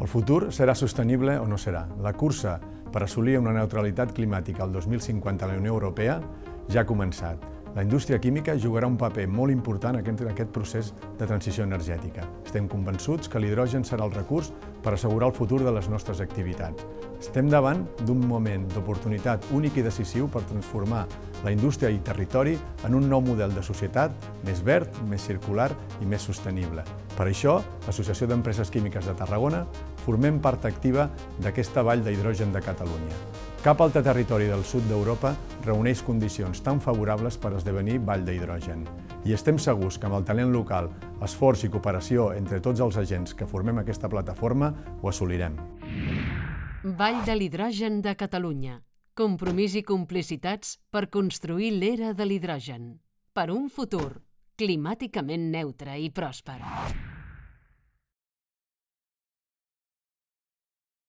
El futur serà sostenible o no serà? La cursa per assolir una neutralitat climàtica al 2050 a la Unió Europea ja ha començat. La indústria química jugarà un paper molt important en aquest procés de transició energètica. Estem convençuts que l'hidrogen serà el recurs per assegurar el futur de les nostres activitats. Estem davant d'un moment d'oportunitat únic i decisiu per transformar la indústria i territori en un nou model de societat més verd, més circular i més sostenible. Per això, l'Associació d'Empreses Químiques de Tarragona formem part activa d'aquesta vall d'hidrogen de Catalunya. Cap altre territori del sud d'Europa reuneix condicions tan favorables per esdevenir vall d'hidrogen. I estem segurs que amb el talent local, esforç i cooperació entre tots els agents que formem aquesta plataforma, ho assolirem. Vall de l'hidrogen de Catalunya. Compromís i complicitats per construir l'era de l'hidrogen. Per un futur climàticament neutre i pròsper.